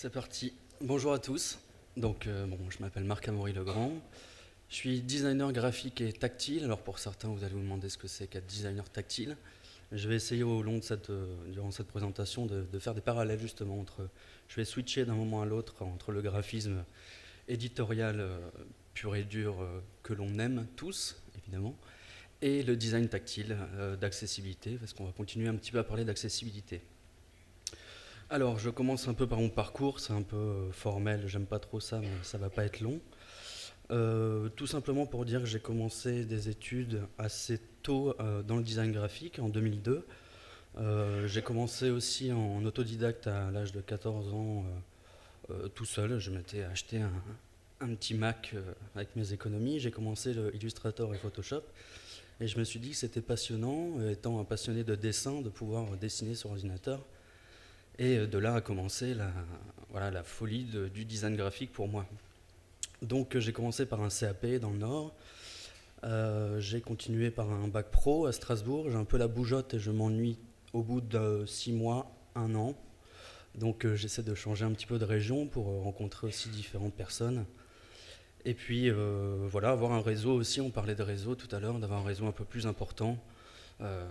C'est parti. Bonjour à tous. Donc, je m'appelle Marc-Amaury Legrand. Je suis designer graphique et tactile. Alors, pour certains, vous allez vous demander ce que c'est qu'être designer tactile. Je vais essayer durant cette présentation de faire des parallèles justement entre. Je vais switcher d'un moment à l'autre entre le graphisme éditorial pur et dur que l'on aime tous, évidemment, et le design tactile d'accessibilité, parce qu'on va continuer un petit peu à parler d'accessibilité. Alors, je commence un peu par mon parcours, c'est un peu formel, j'aime pas trop ça, mais ça va pas être long. Tout simplement pour dire que j'ai commencé des études assez tôt dans le design graphique, en 2002. J'ai commencé aussi en autodidacte à l'âge de 14 ans, tout seul. Je m'étais acheté un petit Mac avec mes économies. J'ai commencé le Illustrator et Photoshop. Et je me suis dit que c'était passionnant, étant un passionné de dessin, de pouvoir dessiner sur ordinateur. Et de là a commencé la folie du design graphique pour moi. Donc j'ai commencé par un CAP dans le Nord. J'ai continué par un bac pro à Strasbourg. J'ai un peu la bougeotte et je m'ennuie au bout de 6 mois, 1 an. Donc j'essaie de changer un petit peu de région pour rencontrer aussi différentes personnes. Et puis voilà, avoir un réseau aussi, on parlait de réseau tout à l'heure, d'avoir un réseau un peu plus important. Euh,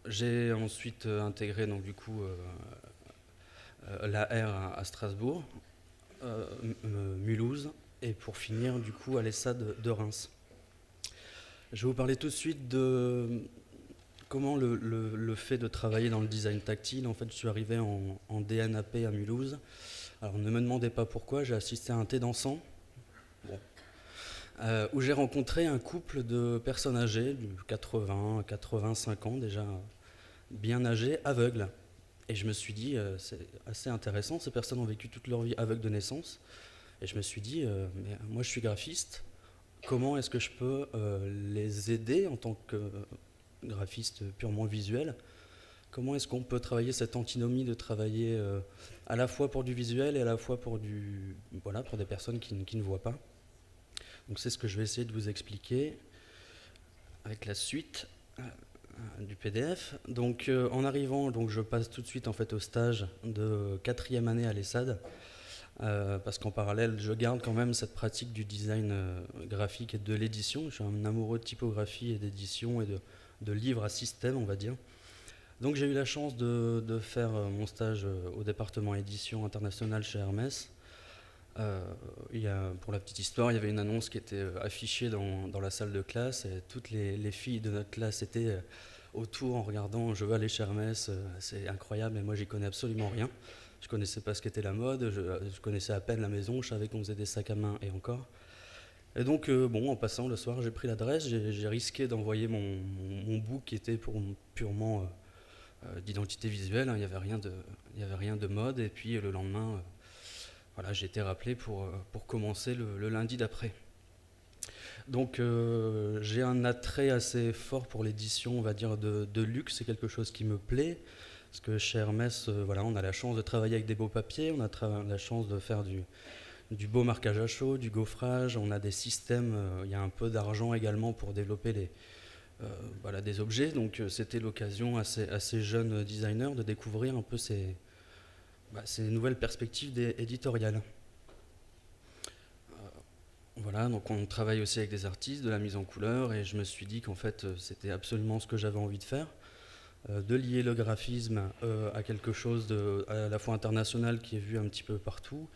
j'ai ensuite intégré donc du coup la R à Strasbourg, Mulhouse, et pour finir du coup à l'ESSAD de Reims. Je vais vous parler tout de suite de comment le fait de travailler dans le design tactile. En fait, je suis arrivé en DNAP à Mulhouse. Alors ne me demandez pas pourquoi, j'ai assisté à un thé dansant, bon, où j'ai rencontré un couple de personnes âgées, de 80, 85 ans déjà, bien âgées, aveugles. Et je me suis dit, c'est assez intéressant, ces personnes ont vécu toute leur vie aveugles de naissance. Et je me suis dit, mais moi je suis graphiste, comment est-ce que je peux les aider en tant que graphiste purement visuel? Comment est-ce qu'on peut travailler cette antinomie de travailler à la fois pour du visuel et à la fois pour pour des personnes qui ne voient pas. Donc c'est ce que je vais essayer de vous expliquer avec la suite du PDF. Donc en arrivant, donc je passe tout de suite en fait au stage de 4e année à l'ESSAD. Parce qu'en parallèle, je garde quand même cette pratique du design graphique et de l'édition. Je suis un amoureux de typographie et d'édition et de livres à système, on va dire. Donc j'ai eu la chance de faire mon stage au département édition internationale chez Hermès. Pour la petite histoire, il y avait une annonce qui était affichée dans la salle de classe et toutes les filles de notre classe étaient autour en regardant «Je veux aller chez Hermès, c'est incroyable» et moi j'y connais absolument rien. Je connaissais pas ce qu'était la mode, je connaissais à peine la maison, je savais qu'on faisait des sacs à main et encore. Et donc, en passant le soir, j'ai pris l'adresse, j'ai risqué d'envoyer mon book qui était purement d'identité visuelle, hein, il y avait rien de mode. Et puis le lendemain, voilà, j'ai été rappelé pour commencer le lundi d'après. Donc, j'ai un attrait assez fort pour l'édition, on va dire, de luxe, c'est quelque chose qui me plaît. Parce que chez Hermès, voilà, on a la chance de travailler avec des beaux papiers, on a la chance de faire du beau marquage à chaud, du gaufrage, on a des systèmes, il y a un peu d'argent également pour développer des objets. Donc c'était l'occasion à ces jeunes designers de découvrir un peu ces nouvelles perspectives éditoriales. Voilà, donc on travaille aussi avec des artistes, de la mise en couleur, et je me suis dit qu'en fait c'était absolument ce que j'avais envie de faire. De lier le graphisme à quelque chose à la fois international qui est vu un petit peu partout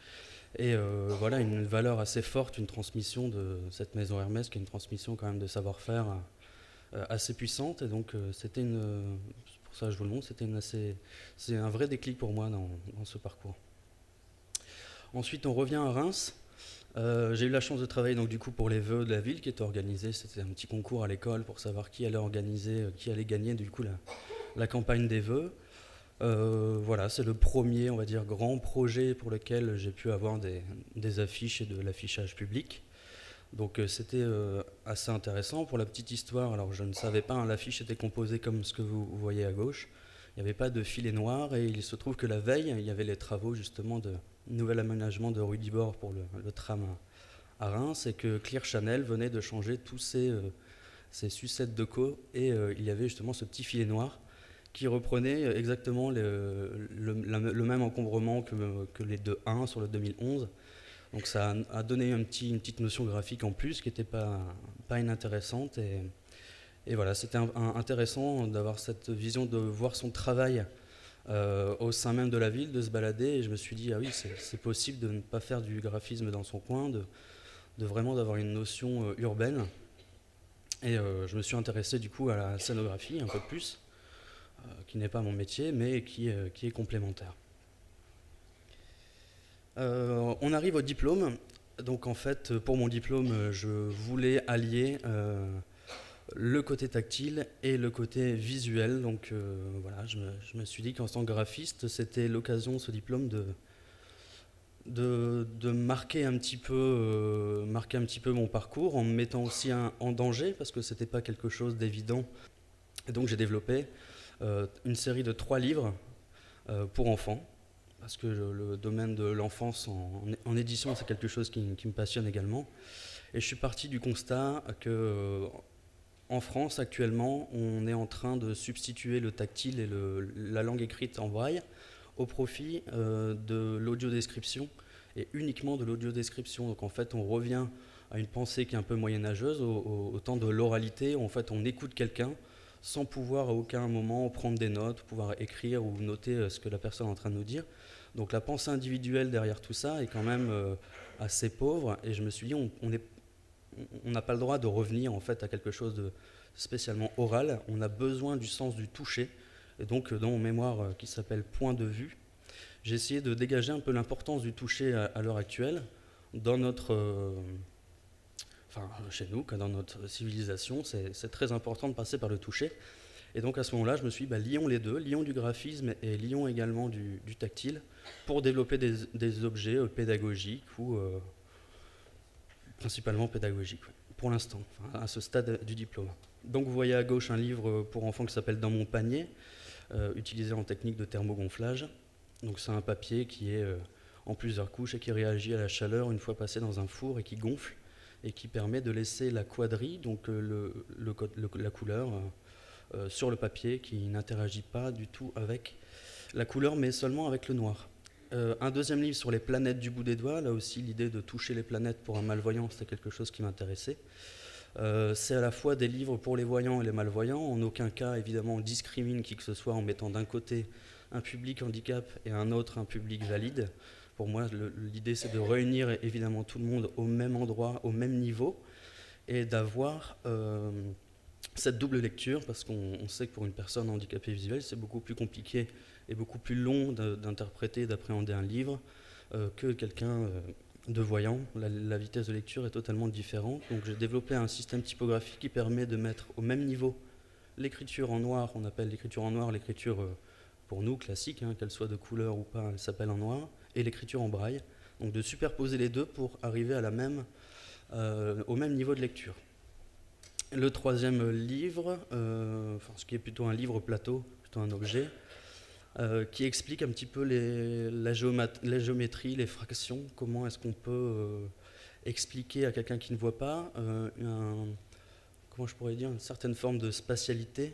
et voilà une valeur assez forte, une transmission de cette maison Hermès qui est une transmission quand même de savoir-faire assez puissante et donc c'est pour ça que je vous le montre, c'est un vrai déclic pour moi dans ce parcours. Ensuite on revient à Reims. J'ai eu la chance de travailler donc du coup pour les vœux de la ville qui étaient organisés, c'était un petit concours à l'école pour savoir qui allait organiser, qui allait gagner du coup la campagne des vœux. Voilà, c'est le premier, on va dire, grand projet pour lequel j'ai pu avoir des affiches et de l'affichage public. Donc c'était assez intéressant. Pour la petite histoire, alors je ne savais pas, hein, l'affiche était composée comme ce que vous voyez à gauche. Il n'y avait pas de filet noir et il se trouve que la veille, il y avait les travaux justement de nouvel aménagement de rue Dibord pour le tram à Reims et que Clear Channel venait de changer tous ces sucettes de co et il y avait justement ce petit filet noir qui reprenait exactement le même encombrement que les 2.1 sur le 2011. Donc ça a donné une petite notion graphique en plus qui n'était pas inintéressante. Et voilà, c'était intéressant d'avoir cette vision de voir son travail au sein même de la ville, de se balader. Et je me suis dit, ah oui, c'est possible de ne pas faire du graphisme dans son coin, de vraiment d'avoir une notion urbaine. Et je me suis intéressé du coup à la scénographie un peu plus, qui n'est pas mon métier, mais qui est complémentaire. On arrive au diplôme. Donc en fait, pour mon diplôme, je voulais allier le côté tactile et le côté visuel. Donc voilà, je me suis dit qu'en tant que graphiste, c'était l'occasion, ce diplôme, de marquer un petit peu mon parcours en me mettant aussi en danger parce que c'était pas quelque chose d'évident. Et donc j'ai développé une série de 3 livres pour enfants parce que le domaine de l'enfance en édition, c'est quelque chose qui me passionne également. Et je suis parti du constat que en France, actuellement, on est en train de substituer le tactile et la langue écrite en braille au profit de l'audiodescription et uniquement de l'audiodescription. Donc en fait, on revient à une pensée qui est un peu moyenâgeuse, au temps de l'oralité, où en fait on écoute quelqu'un sans pouvoir à aucun moment prendre des notes, pouvoir écrire ou noter ce que la personne est en train de nous dire. Donc la pensée individuelle derrière tout ça est quand même assez pauvre, et je me suis dit, on n'a pas le droit de revenir en fait à quelque chose de spécialement oral. On a besoin du sens du toucher. Et donc dans mon mémoire qui s'appelle Point de vue, j'ai essayé de dégager un peu l'importance du toucher à l'heure actuelle dans chez nous, dans notre civilisation. C'est très important de passer par le toucher. Et donc à ce moment-là, je me suis dit, lions les deux, lions du graphisme et lions également du tactile pour développer des objets pédagogiques ou principalement pédagogiques, ouais, pour l'instant, à ce stade du diplôme. Donc vous voyez à gauche un livre pour enfants qui s'appelle Dans mon panier, utilisé en technique de thermogonflage. Donc c'est un papier qui est en plusieurs couches et qui réagit à la chaleur une fois passé dans un four et qui gonfle et qui permet de laisser la quadrille, donc la couleur, sur le papier, qui n'interagit pas du tout avec la couleur mais seulement avec le noir. Un deuxième livre sur les planètes du bout des doigts. Là aussi, l'idée de toucher les planètes pour un malvoyant, c'était quelque chose qui m'intéressait. C'est à la fois des livres pour les voyants et les malvoyants. En aucun cas, évidemment, on discrimine qui que ce soit en mettant d'un côté un public handicap et un autre un public valide. Pour moi, l'idée, c'est de réunir évidemment tout le monde au même endroit, au même niveau, et d'avoir cette double lecture, parce qu'on sait que pour une personne handicapée visuelle, c'est beaucoup plus compliqué et beaucoup plus long d'interpréter et d'appréhender un livre que quelqu'un de voyant. La vitesse de lecture est totalement différente. Donc j'ai développé un système typographique qui permet de mettre au même niveau l'écriture en noir. On appelle l'écriture en noir l'écriture pour nous classique, qu'elle soit de couleur ou pas, elle s'appelle en noir, et l'écriture en braille. Donc de superposer les deux pour arriver à au même niveau de lecture. Le troisième livre, ce qui est plutôt un livre plateau, plutôt un objet, qui explique un petit peu la géométrie, les fractions, comment est-ce qu'on peut expliquer à quelqu'un qui ne voit pas comment je pourrais dire, une certaine forme de spatialité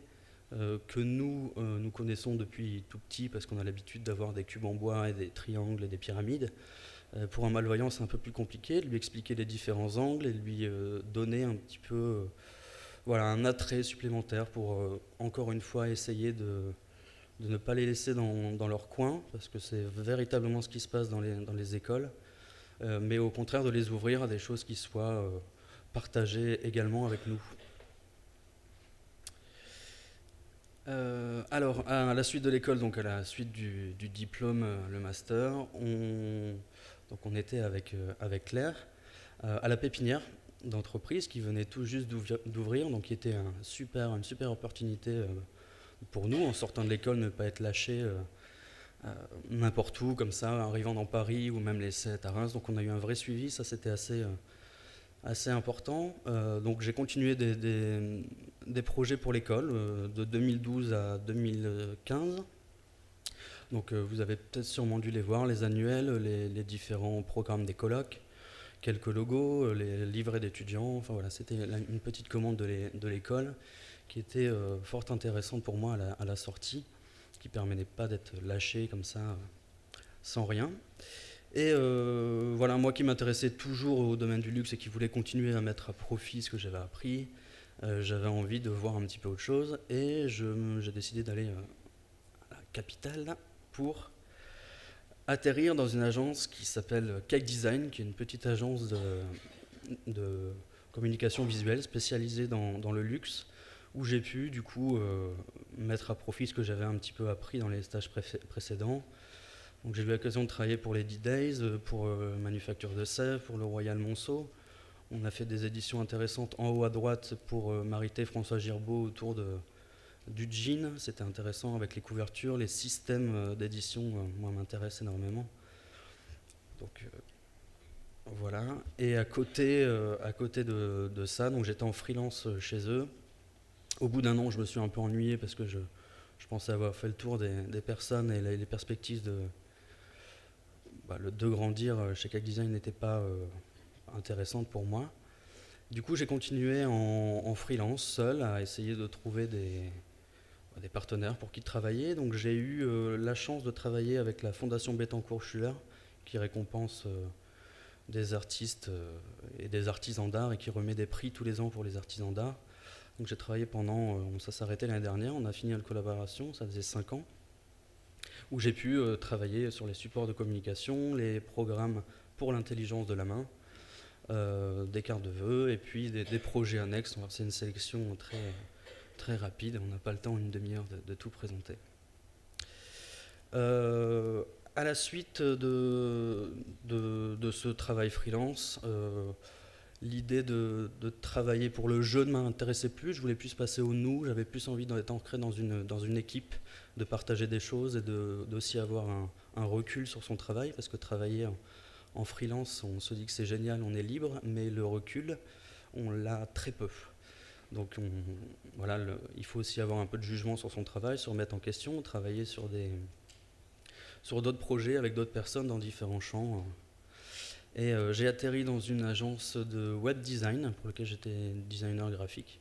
que nous connaissons depuis tout petit, parce qu'on a l'habitude d'avoir des cubes en bois et des triangles et des pyramides. Pour un malvoyant, c'est un peu plus compliqué de lui expliquer les différents angles et de lui donner un petit peu un attrait supplémentaire pour encore une fois essayer de ne pas les laisser dans leur coin, parce que c'est véritablement ce qui se passe dans les écoles, mais au contraire de les ouvrir à des choses qui soient partagées également avec nous. Alors, à la suite de l'école, donc à la suite du diplôme, le master, on était avec Claire à la pépinière d'entreprise qui venait tout juste d'ouvrir, donc qui était une super opportunité pour nous, en sortant de l'école, ne pas être lâché n'importe où, comme ça, arrivant dans Paris ou même les 7 à Reims. Donc on a eu un vrai suivi, ça c'était assez important. Donc j'ai continué des projets pour l'école de 2012 à 2015. Donc vous avez peut-être sûrement dû les voir, les annuels, les différents programmes des colloques, quelques logos, les livrets d'étudiants. Enfin voilà, c'était une petite commande de l'école qui était fort intéressante pour moi à la sortie. qui ne permettait pas d'être lâché comme ça, sans rien. Et voilà, moi qui m'intéressais toujours au domaine du luxe et qui voulais continuer à mettre à profit ce que j'avais appris, j'avais envie de voir un petit peu autre chose, et j'ai décidé d'aller à la capitale pour atterrir dans une agence qui s'appelle Cake Design, qui est une petite agence de communication visuelle spécialisée dans le luxe, où j'ai pu du coup mettre à profit ce que j'avais un petit peu appris dans les stages précédents. Donc j'ai eu l'occasion de travailler pour les D-Days, pour Manufacture de Sèvres, pour le Royal Monceau. On a fait des éditions intéressantes en haut à droite pour Marité François Girbeau autour du jean. C'était intéressant avec les couvertures, les systèmes d'édition, moi m'intéressent énormément. Donc voilà. Et à côté de ça, donc j'étais en freelance chez eux. Au bout d'un an, je me suis un peu ennuyé parce que je pensais avoir fait le tour des personnes et les perspectives de grandir chez Cake Design n'étaient pas intéressantes pour moi. Du coup, j'ai continué en freelance, seul, à essayer de trouver des partenaires pour qui travailler. Donc j'ai eu la chance de travailler avec la Fondation Bettencourt-Schuller, qui récompense des artistes et des artisans d'art et qui remet des prix tous les ans pour les artisans d'art. Donc j'ai travaillé pendant, ça s'est arrêté l'année dernière, on a fini la collaboration, ça faisait 5 ans, où j'ai pu travailler sur les supports de communication, les programmes pour l'intelligence de la main, des cartes de vœux et puis des projets annexes. C'est une sélection très rapide, on n'a pas le temps, une demi-heure, de tout présenter. À la suite de ce travail freelance, l'idée de travailler pour le jeu ne m'intéressait plus, je voulais plus passer au nous, j'avais plus envie d'être ancré dans une équipe, de partager des choses et d'aussi avoir un recul sur son travail, parce que travailler en freelance, on se dit que c'est génial, on est libre, mais le recul, on l'a très peu. Donc voilà, il faut aussi avoir un peu de jugement sur son travail, se remettre en question, travailler sur d'autres projets avec d'autres personnes dans différents champs. Et j'ai atterri dans une agence de web design pour laquelle j'étais designer graphique.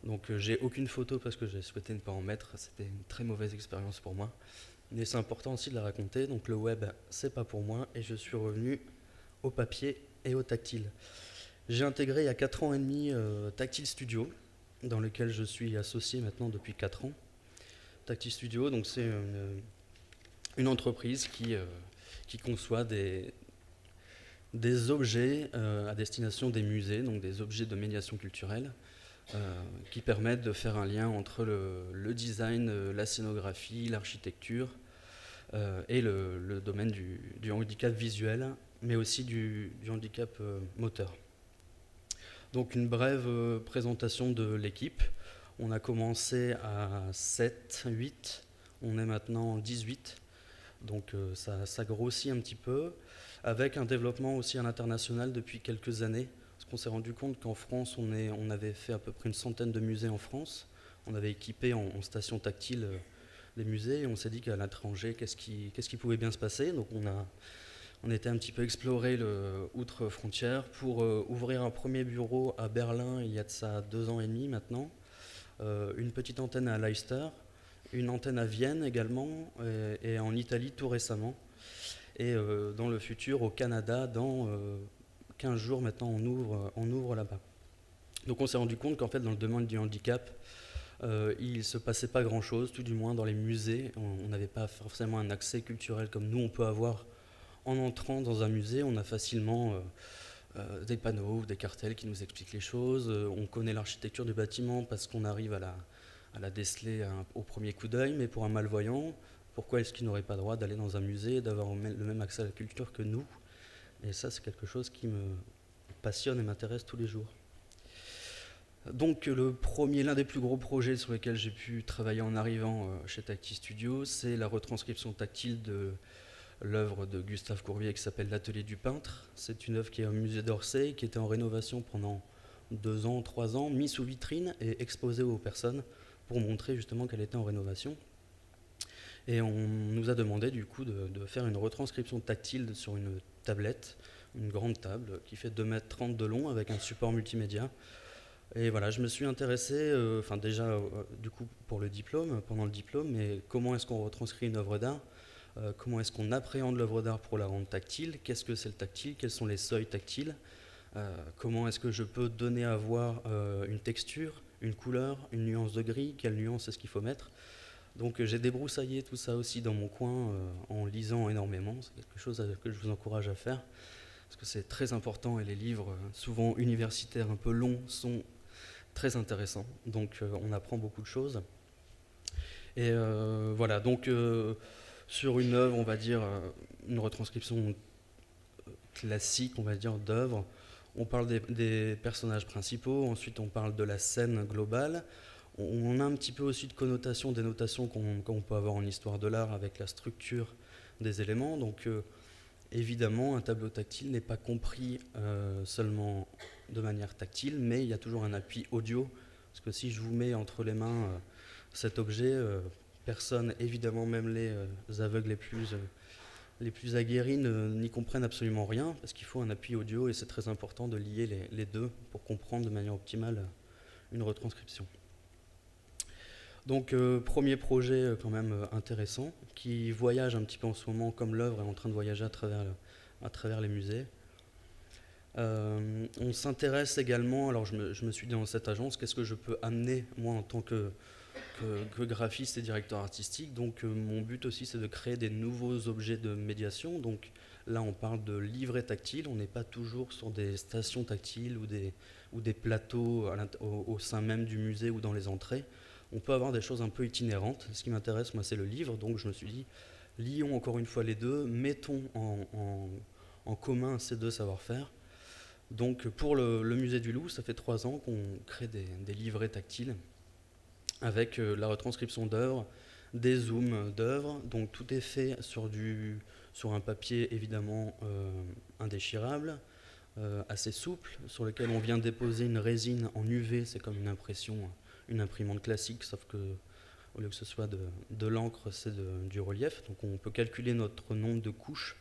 Donc j'ai aucune photo parce que j'ai souhaité ne pas en mettre, c'était une très mauvaise expérience pour moi. Mais c'est important aussi de la raconter, donc le web c'est pas pour moi et je suis revenu au papier et au tactile. J'ai intégré il y a 4 ans et demi Tactile Studio, dans lequel je suis associé maintenant depuis 4 ans. Tactile Studio, donc c'est une entreprise qui conçoit des objets à destination des musées, donc des objets de médiation culturelle, qui permettent de faire un lien entre le design, la scénographie, l'architecture et le domaine du handicap visuel, mais aussi du handicap moteur. Donc une brève présentation de l'équipe. On a commencé à 7, 8, on est maintenant 18, donc ça grossit un petit peu, avec un développement aussi à l'international depuis quelques années, parce qu'on s'est rendu compte qu'en France, on avait fait à peu près une centaine de musées en France, on avait équipé en station tactile les musées, et on s'est dit qu'à l'étranger, qu'est-ce qui pouvait bien se passer. Donc on était un petit peu exploré outre-frontière pour ouvrir un premier bureau à Berlin il y a de ça 2 ans et demi maintenant, une petite antenne à Leicester, une antenne à Vienne également, et en Italie tout récemment. Et dans le futur, au Canada, dans 15 jours maintenant, on ouvre là-bas. Donc on s'est rendu compte qu'en fait, dans le domaine du handicap, il ne se passait pas grand-chose, tout du moins dans les musées. On n'avait pas forcément un accès culturel comme nous, on peut avoir en entrant dans un musée. On a facilement des panneaux, des cartels qui nous expliquent les choses. On connaît l'architecture du bâtiment parce qu'on arrive à la déceler au premier coup d'œil, mais pour un malvoyant, pourquoi est-ce qu'il n'aurait pas le droit d'aller dans un musée et d'avoir le même accès à la culture que nous? Et ça, c'est quelque chose qui me passionne et m'intéresse tous les jours. Donc l'un des plus gros projets sur lesquels j'ai pu travailler en arrivant chez Tactile Studio, c'est la retranscription tactile de l'œuvre de Gustave Courvier qui s'appelle L'Atelier du peintre. C'est une œuvre qui est au musée d'Orsay, qui était en rénovation pendant 2 ans, 3 ans, mise sous vitrine et exposée aux personnes pour montrer justement qu'elle était en rénovation. Et on nous a demandé du coup de faire une retranscription tactile sur une tablette, une grande table qui fait 2,30 m de long avec un support multimédia Et voilà, je me suis intéressé, déjà du coup pour le diplôme, pendant le diplôme, mais comment est-ce qu'on retranscrit une œuvre d'art? Comment est-ce qu'on appréhende l'œuvre d'art pour la rendre tactile? Qu'est-ce que c'est le tactile? Quels sont les seuils tactiles? Comment est-ce que je peux donner à voir une texture, une couleur, une nuance de gris? Quelle nuance est-ce qu'il faut mettre? Donc j'ai débroussaillé tout ça aussi dans mon coin en lisant énormément. C'est quelque chose que je vous encourage à faire parce que c'est très important et les livres, souvent universitaires un peu longs, sont très intéressants. Donc on apprend beaucoup de choses. Et voilà, donc sur une œuvre, on va dire, une retranscription classique, on va dire, d'œuvre, on parle des personnages principaux, ensuite on parle de la scène globale. On a un petit peu aussi de connotation, des notations qu'on peut avoir en histoire de l'art avec la structure des éléments. Donc évidemment, un tableau tactile n'est pas compris seulement de manière tactile, mais il y a toujours un appui audio. Parce que si je vous mets entre les mains cet objet, personne, évidemment même les aveugles les plus aguerris n'y comprennent absolument rien, parce qu'il faut un appui audio et c'est très important de lier les deux pour comprendre de manière optimale une retranscription. Donc premier projet quand même intéressant, qui voyage un petit peu en ce moment comme l'œuvre est en train de voyager à travers les musées. On s'intéresse également, alors je me suis dit dans cette agence, qu'est-ce que je peux amener moi en tant que graphiste et directeur artistique. Donc mon but aussi c'est de créer des nouveaux objets de médiation. Donc là on parle de livrets tactiles, on n'est pas toujours sur des stations tactiles ou des plateaux au sein même du musée ou dans les entrées. On peut avoir des choses un peu itinérantes. Ce qui m'intéresse moi c'est le livre, donc je me suis dit lions encore une fois les deux, mettons en commun ces deux savoir-faire. Donc pour le musée du Louvre, ça fait 3 ans qu'on crée des livrets tactiles avec la retranscription d'œuvres, des zooms d'œuvres. Donc tout est fait sur un papier évidemment indéchirable, assez souple, sur lequel on vient déposer une résine en UV. C'est comme une imprimante classique, sauf que au lieu que ce soit de l'encre, c'est du relief. Donc on peut calculer notre nombre de couches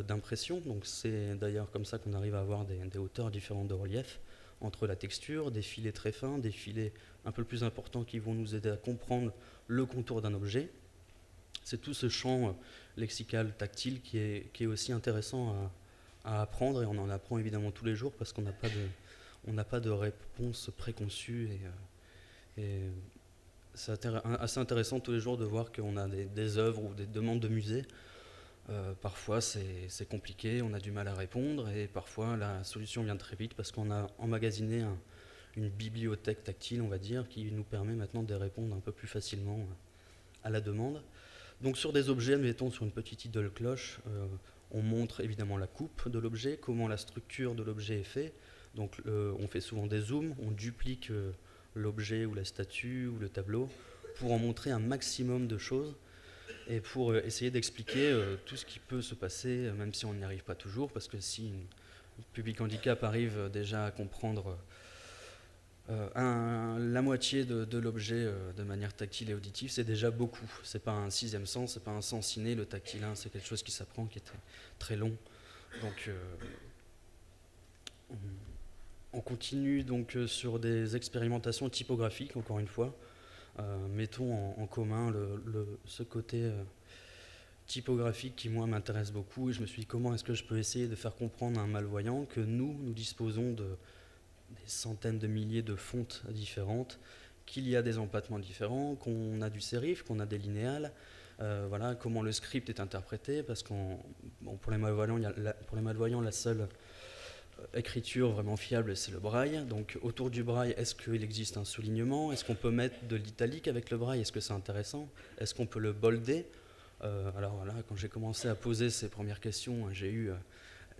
d'impression. Donc c'est d'ailleurs comme ça qu'on arrive à avoir des hauteurs différentes de relief entre la texture, des filets très fins, des filets un peu plus importants qui vont nous aider à comprendre le contour d'un objet. C'est tout ce champ lexical tactile qui est aussi intéressant à apprendre, et on en apprend évidemment tous les jours parce qu'on n'a pas de réponse préconçue, et c'est assez intéressant tous les jours de voir qu'on a des œuvres ou des demandes de musées. Parfois c'est compliqué, on a du mal à répondre, et parfois la solution vient très vite parce qu'on a emmagasiné une bibliothèque tactile, on va dire, qui nous permet maintenant de répondre un peu plus facilement à la demande. Donc sur des objets, mettons sur une petite idole cloche, on montre évidemment la coupe de l'objet, comment la structure de l'objet est faite. Donc on fait souvent des zooms, on duplique l'objet ou la statue ou le tableau pour en montrer un maximum de choses et pour essayer d'expliquer tout ce qui peut se passer, même si on n'y arrive pas toujours, parce que si un public handicap arrive déjà à comprendre la moitié de l'objet de manière tactile et auditive, c'est déjà beaucoup. C'est pas un sixième sens, c'est pas un sens inné, le tactile, hein, c'est quelque chose qui s'apprend, qui est très, très long. Donc on continue donc sur des expérimentations typographiques, encore une fois. Mettons en commun ce côté typographique qui moi m'intéresse beaucoup, et je me suis dit comment est-ce que je peux essayer de faire comprendre à un malvoyant que nous disposons des centaines de milliers de fontes différentes, qu'il y a des empattements différents, qu'on a du sérif, qu'on a des linéales, voilà, comment le script est interprété, parce que pour les malvoyants, la seule écriture vraiment fiable, c'est le braille. Donc autour du braille, est-ce qu'il existe un soulignement? Est-ce qu'on peut mettre de l'italique avec le braille? Est-ce que c'est intéressant? Est-ce qu'on peut le bolder? Alors voilà, quand j'ai commencé à poser ces premières questions, j'ai eu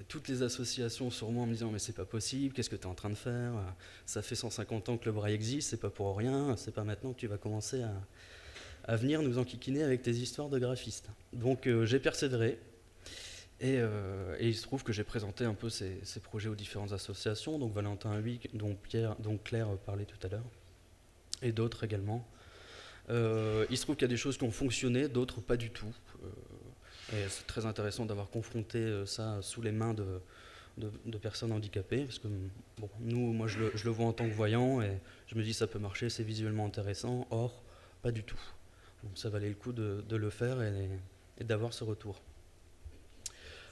toutes les associations sur moi en me disant mais c'est pas possible, qu'est-ce que tu es en train de faire? Ça fait 150 ans que le braille existe, c'est pas pour rien, c'est pas maintenant que tu vas commencer à venir nous enquiquiner avec tes histoires de graphiste. Donc j'ai persévéré. Et il se trouve que j'ai présenté un peu ces projets aux différentes associations, donc Valentin Huyck, dont Claire parlait tout à l'heure, et d'autres également. Il se trouve qu'il y a des choses qui ont fonctionné, d'autres pas du tout. Et c'est très intéressant d'avoir confronté ça sous les mains de personnes handicapées, parce que bon, moi je le vois en tant que voyant, et je me dis ça peut marcher, c'est visuellement intéressant, or, pas du tout. Donc ça valait le coup de le faire et d'avoir ce retour.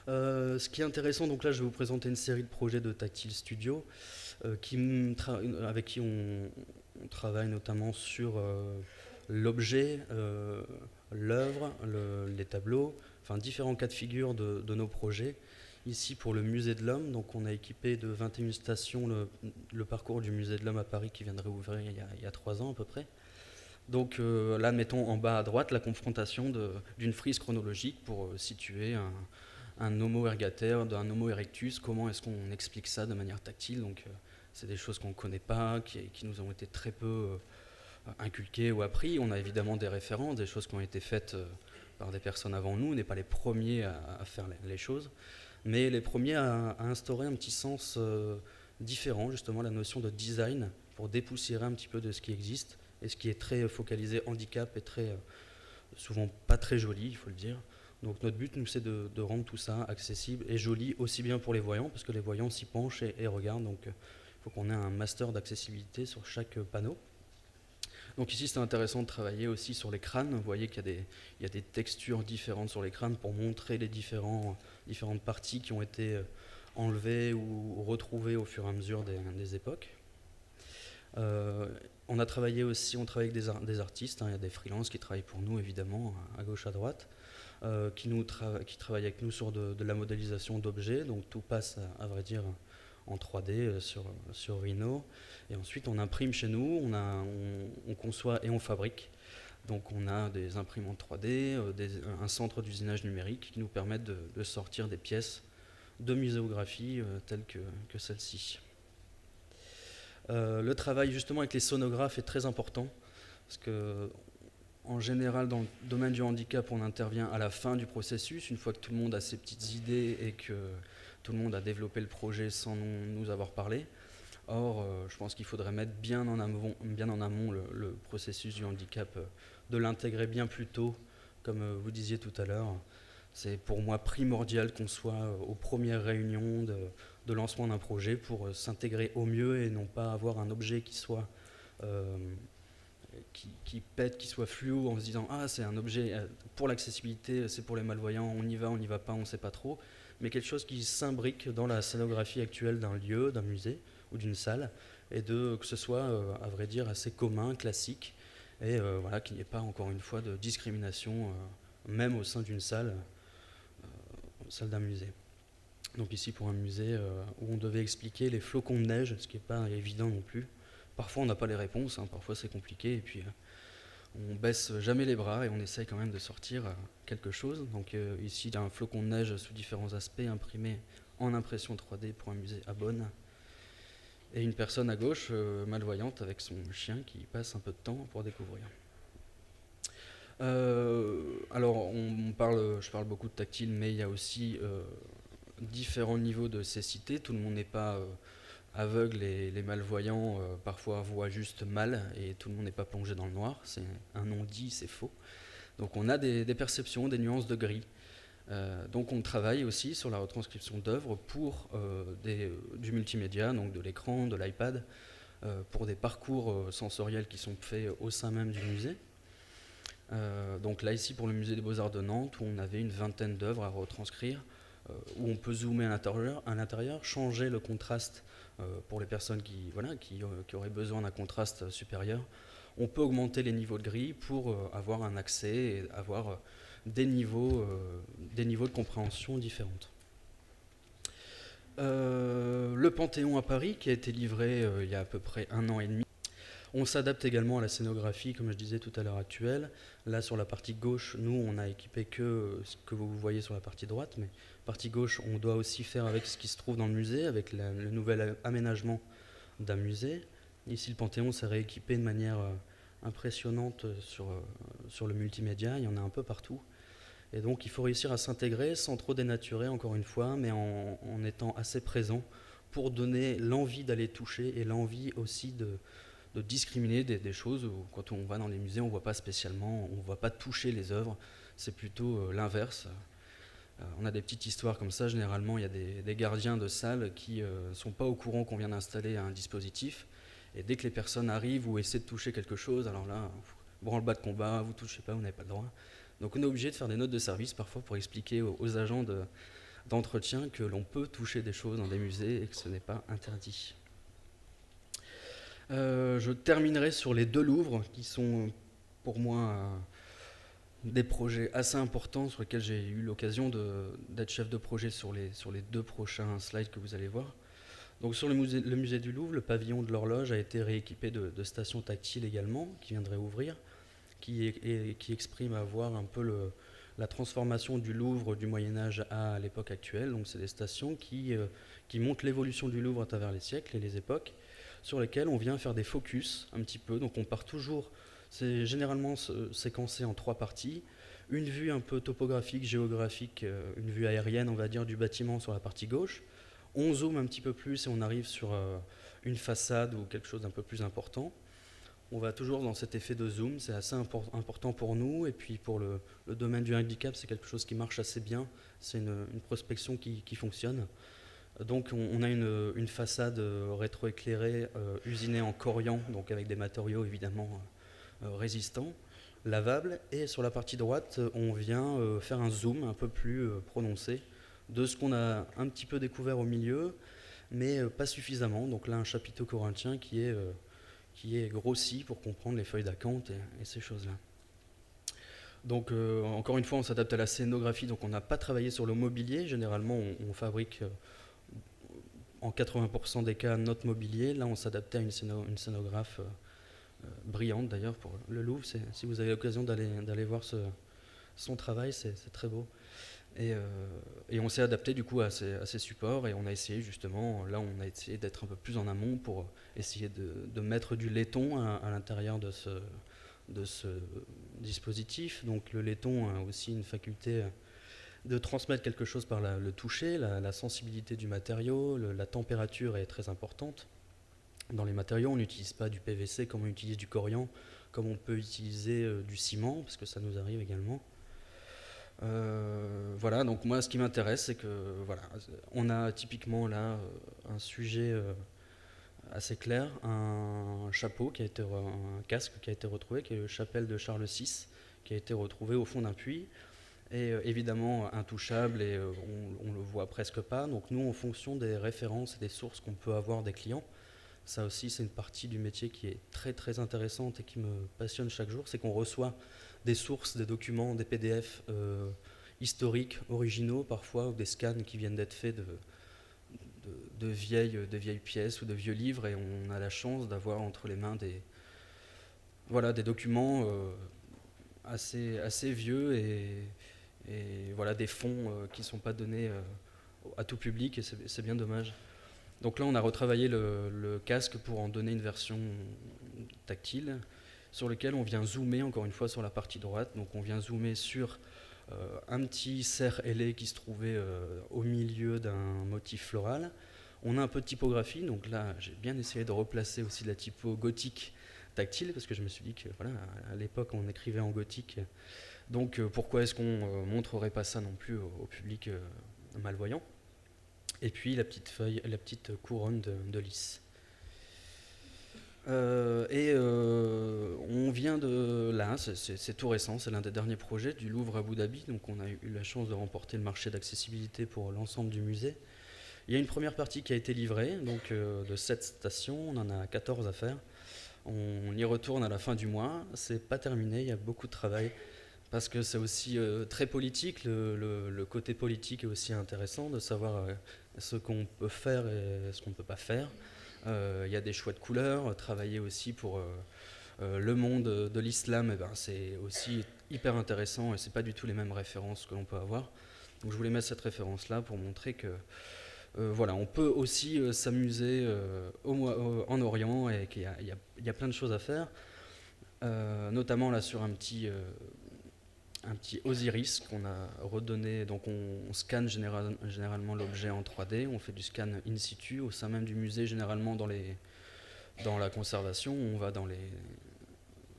Ce qui est intéressant, donc là je vais vous présenter une série de projets de Tactile Studio avec qui on travaille notamment sur l'objet, l'œuvre, les tableaux, enfin différents cas de figure de nos projets. Ici pour le Musée de l'Homme, donc on a équipé de 21 stations le parcours du Musée de l'Homme à Paris qui vient de réouvrir il y a 3 ans à peu près. Donc là, mettons en bas à droite la confrontation d'une frise chronologique pour situer un homo ergater d'un homo erectus. Comment est-ce qu'on explique ça de manière tactile? Donc c'est des choses qu'on ne connaît pas, qui nous ont été très peu inculquées ou appris. On a évidemment des références, des choses qui ont été faites par des personnes avant nous. On n'est pas les premiers à faire les choses, mais les premiers à instaurer un petit sens différent, justement la notion de design, pour dépoussiérer un petit peu de ce qui existe et ce qui est très focalisé handicap et très souvent pas très joli, il faut le dire. Donc notre but, nous, c'est de rendre tout ça accessible et joli, aussi bien pour les voyants, parce que les voyants s'y penchent et regardent, donc il faut qu'on ait un master d'accessibilité sur chaque panneau. Donc ici, c'est intéressant de travailler aussi sur les crânes. Vous voyez qu'il y a des textures différentes sur les crânes pour montrer les différentes parties qui ont été enlevées ou retrouvées au fur et à mesure des époques. On a travaillé aussi, on travaille avec des artistes, hein, il y a des freelances qui travaillent pour nous évidemment, à gauche, à droite, qui travaillent avec nous sur de la modélisation d'objets, donc tout passe à vrai dire en 3D sur Rhino, et ensuite on imprime chez nous, on conçoit et on fabrique. Donc on a des imprimantes 3D, un centre d'usinage numérique qui nous permettent de sortir des pièces de muséographie telles que celle-ci. Le travail justement avec les sonographes est très important parce que en général dans le domaine du handicap on intervient à la fin du processus, une fois que tout le monde a ses petites idées et que tout le monde a développé le projet sans nous avoir parlé. Or je pense qu'il faudrait mettre bien en amont le processus du handicap, de l'intégrer bien plus tôt, comme vous disiez tout à l'heure. C'est pour moi primordial qu'on soit aux premières réunions de lancement d'un projet pour s'intégrer au mieux et non pas avoir un objet qui soit qui pète, qui soit flou en se disant ah c'est un objet pour l'accessibilité, c'est pour les malvoyants, on y va pas, on sait pas trop, mais quelque chose qui s'imbrique dans la scénographie actuelle d'un lieu, d'un musée ou d'une salle, et que ce soit à vrai dire assez commun, classique, et voilà, qu'il n'y ait pas encore une fois de discrimination même au sein d'une salle d'un musée. Donc ici pour un musée où on devait expliquer les flocons de neige, ce qui n'est pas évident non plus. Parfois on n'a pas les réponses, hein, parfois c'est compliqué, et puis on baisse jamais les bras et on essaye quand même de sortir quelque chose. Donc ici il y a un flocon de neige sous différents aspects imprimé en impression 3D pour un musée à Bonn. Et une personne à gauche, malvoyante, avec son chien qui passe un peu de temps pour découvrir. Alors, je parle beaucoup de tactile, mais il y a aussi différents niveaux de cécité. Tout le monde n'est pas aveugle et les malvoyants parfois voient juste mal et tout le monde n'est pas plongé dans le noir. C'est un non-dit, c'est faux. Donc on a des perceptions, des nuances de gris. Donc on travaille aussi sur la retranscription d'œuvres pour du multimédia, donc de l'écran, de l'iPad, pour des parcours sensoriels qui sont faits au sein même du musée. Donc là ici pour le musée des Beaux-Arts de Nantes où on avait une vingtaine d'œuvres à retranscrire, où on peut zoomer à l'intérieur, changer le contraste pour les personnes qui auraient besoin d'un contraste supérieur. On peut augmenter les niveaux de gris pour avoir un accès et avoir des niveaux de compréhension différentes. Le Panthéon à Paris qui a été livré il y a à peu près 1 an et demi. On s'adapte également à la scénographie, comme je disais tout à l'heure actuelle. Là, sur la partie gauche, nous, on a équipé que ce que vous voyez sur la partie droite, mais partie gauche, on doit aussi faire avec ce qui se trouve dans le musée, avec le nouvel aménagement d'un musée. Ici, le Panthéon s'est rééquipé de manière impressionnante sur le multimédia, il y en a un peu partout. Et donc, il faut réussir à s'intégrer sans trop dénaturer, encore une fois, mais en étant assez présent pour donner l'envie d'aller toucher et l'envie aussi de discriminer des choses où quand on va dans les musées on ne voit pas spécialement, on ne voit pas toucher les œuvres, c'est plutôt l'inverse. On a des petites histoires comme ça, généralement il y a des gardiens de salle qui ne sont pas au courant qu'on vient d'installer un dispositif, et dès que les personnes arrivent ou essaient de toucher quelque chose, alors là, branle-bas de combat, vous touchez pas, vous n'avez pas le droit. Donc on est obligé de faire des notes de service parfois pour expliquer aux agents d'entretien que l'on peut toucher des choses dans des musées et que ce n'est pas interdit. Je terminerai sur les 2 Louvres qui sont pour moi des projets assez importants sur lesquels j'ai eu l'occasion d'être chef de projet sur les 2 prochains slides que vous allez voir. Donc sur le musée du Louvre, le pavillon de l'horloge a été rééquipé de stations tactiles également, qui viendraient ouvrir, qui exprime à voir un peu la transformation du Louvre du Moyen-Âge à l'époque actuelle. Donc c'est des stations qui montrent l'évolution du Louvre à travers les siècles et les époques, sur lesquelles on vient faire des focus un petit peu. Donc on part toujours, c'est généralement séquencé en 3 parties. Une vue un peu topographique, géographique, une vue aérienne, on va dire, du bâtiment sur la partie gauche. On zoome un petit peu plus et on arrive sur une façade ou quelque chose d'un peu plus important. On va toujours dans cet effet de zoom, c'est assez important pour nous, et puis pour le domaine du handicap, c'est quelque chose qui marche assez bien, c'est une prospection qui fonctionne. Donc on a une façade rétroéclairée, usinée en corian, donc avec des matériaux évidemment résistants, lavables, et sur la partie droite, on vient faire un zoom un peu plus prononcé de ce qu'on a un petit peu découvert au milieu, mais pas suffisamment. Donc là, un chapiteau corinthien qui est grossi pour comprendre les feuilles d'acanthe et ces choses-là. Donc encore une fois, on s'adapte à la scénographie, donc on n'a pas travaillé sur le mobilier. Généralement, on fabrique en 80% des cas notre mobilier. Là, on s'adaptait à une scénographe brillante d'ailleurs pour le Louvre. Si vous avez l'occasion d'aller voir son travail, c'est très beau. Et on s'est adapté du coup à ces supports, et on a essayé justement, là on a essayé d'être un peu plus en amont pour essayer de mettre du laiton à l'intérieur de ce dispositif. Donc le laiton a aussi une faculté de transmettre quelque chose par le toucher, la sensibilité du matériau, la température est très importante. Dans les matériaux, on n'utilise pas du PVC comme on utilise du corian, comme on peut utiliser du ciment, parce que ça nous arrive également. Voilà, donc moi ce qui m'intéresse, c'est que voilà, on a typiquement là un sujet assez clair, un chapeau un casque qui a été retrouvé, qui est le chapelle de Charles VI, qui a été retrouvé au fond d'un puits, et évidemment intouchable, et on le voit presque pas. Donc nous, en fonction des références et des sources qu'on peut avoir des clients, ça aussi c'est une partie du métier qui est très très intéressante et qui me passionne chaque jour, c'est qu'on reçoit des sources, des documents, des PDF historiques, originaux parfois, ou des scans qui viennent d'être faits de vieilles pièces ou de vieux livres, et on a la chance d'avoir entre les mains des documents assez vieux, et voilà, des fonds qui ne sont pas donnés à tout public, et c'est bien dommage. Donc là, on a retravaillé le casque pour en donner une version tactile, sur lequel on vient zoomer encore une fois sur la partie droite. Donc on vient zoomer sur un petit cerf ailé qui se trouvait au milieu d'un motif floral. On a un peu de typographie, donc là j'ai bien essayé de replacer aussi de la typo gothique tactile, parce que je me suis dit que voilà, à l'époque on écrivait en gothique, donc pourquoi est-ce qu'on montrerait pas ça non plus au public malvoyant. Et puis la petite couronne de lys. On vient de là, c'est tout récent, c'est l'un des derniers projets du Louvre à Abu Dhabi, donc on a eu la chance de remporter le marché d'accessibilité pour l'ensemble du musée. Il y a une première partie qui a été livrée, donc de 7 stations, on en a 14 à faire. On y retourne à la fin du mois, c'est pas terminé, il y a beaucoup de travail, parce que c'est aussi très politique, le côté politique est aussi intéressant, de savoir ce qu'on peut faire et ce qu'on ne peut pas faire. Il y a des choix de couleurs, travailler aussi pour le monde de l'islam, c'est aussi hyper intéressant, et c'est pas du tout les mêmes références que l'on peut avoir. Donc je voulais mettre cette référence là pour montrer que voilà, on peut aussi s'amuser en Orient, et qu'il y a plein de choses à faire, notamment là sur un petit Osiris qu'on a redonné. Donc on scanne généralement l'objet en 3D, on fait du scan in situ au sein même du musée, généralement dans la conservation, on va dans les,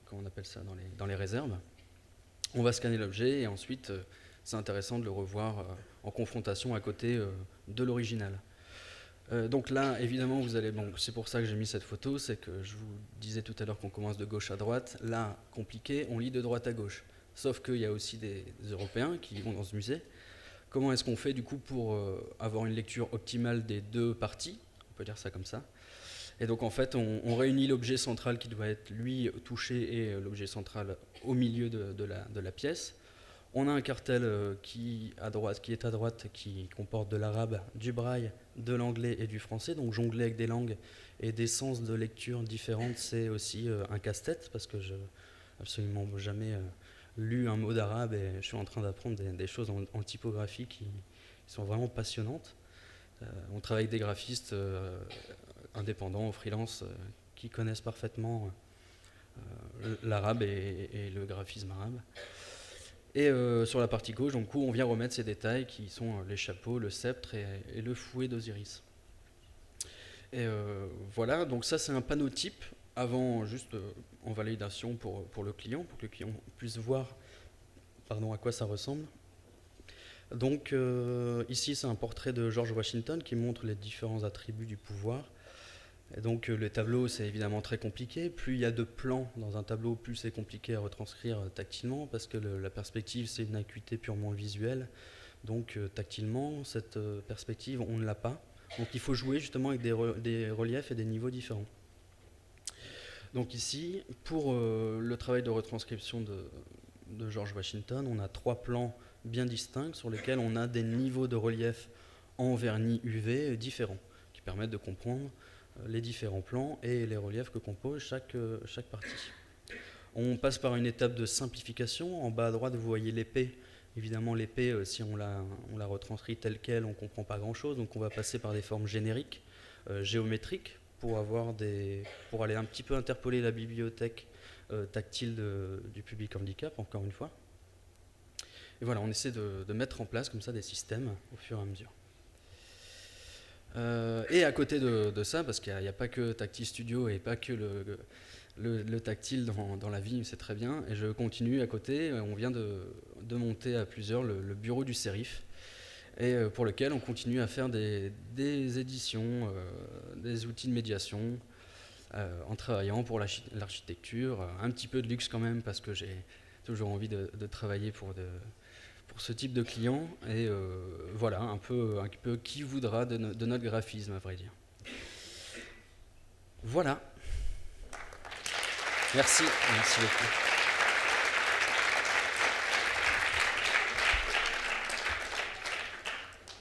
comment on appelle ça, dans les réserves. On va scanner l'objet, et ensuite c'est intéressant de le revoir en confrontation à côté de l'original. Donc là, évidemment, c'est pour ça que j'ai mis cette photo, c'est que je vous disais tout à l'heure qu'on commence de gauche à droite. Là, compliqué, on lit de droite à gauche. Sauf qu'il y a aussi des Européens qui vont dans ce musée. Comment est-ce qu'on fait du coup pour avoir une lecture optimale des deux parties? On peut dire ça comme ça. Et donc en fait, on réunit l'objet central qui doit être lui touché et l'objet central au milieu de la pièce. On a un cartel qui est à droite, qui comporte de l'arabe, du braille, de l'anglais et du français. Donc jongler avec des langues et des sens de lecture différentes, c'est aussi un casse-tête, parce que je n'ai absolument jamais lu un mot d'arabe et je suis en train d'apprendre des choses en typographie qui sont vraiment passionnantes. On travaille avec des graphistes indépendants, freelance, qui connaissent parfaitement l'arabe et le graphisme arabe. Et sur la partie gauche, donc, on vient remettre ces détails qui sont les chapeaux, le sceptre et le fouet d'Osiris. Et voilà, donc ça c'est un panneau type, avant juste en validation pour le client, pour que le client puisse voir à quoi ça ressemble. Donc ici c'est un portrait de George Washington qui montre les différents attributs du pouvoir. Et donc le tableau, c'est évidemment très compliqué. Plus il y a de plans dans un tableau, plus c'est compliqué à retranscrire tactilement, parce que la perspective, c'est une acuité purement visuelle. Donc tactilement, cette perspective, on ne l'a pas. Donc il faut jouer justement avec des reliefs et des niveaux différents. Donc ici, pour le travail de retranscription de George Washington, on a 3 plans bien distincts sur lesquels on a des niveaux de relief en vernis UV différents, qui permettent de comprendre les différents plans et les reliefs que compose chaque partie. On passe par une étape de simplification. En bas à droite, vous voyez l'épée. Évidemment, l'épée, si on la retranscrit telle qu'elle, on ne comprend pas grand-chose. Donc on va passer par des formes génériques, géométriques, pour aller un petit peu interpoler la bibliothèque tactile du public handicap, encore une fois. Et voilà, on essaie de mettre en place comme ça des systèmes au fur et à mesure. Et à côté de ça, parce qu'il n'y a pas que Tactile Studio et pas que le tactile dans la vie, c'est très bien, et je continue à côté. On vient de monter à plusieurs le bureau du Sérif, et pour lequel on continue à faire des éditions, des outils de médiation, en travaillant pour l'architecture, un petit peu de luxe quand même, parce que j'ai toujours envie de travailler pour ce type de client, et voilà, un peu qui voudra de notre graphisme, à vrai dire. Voilà. Merci beaucoup.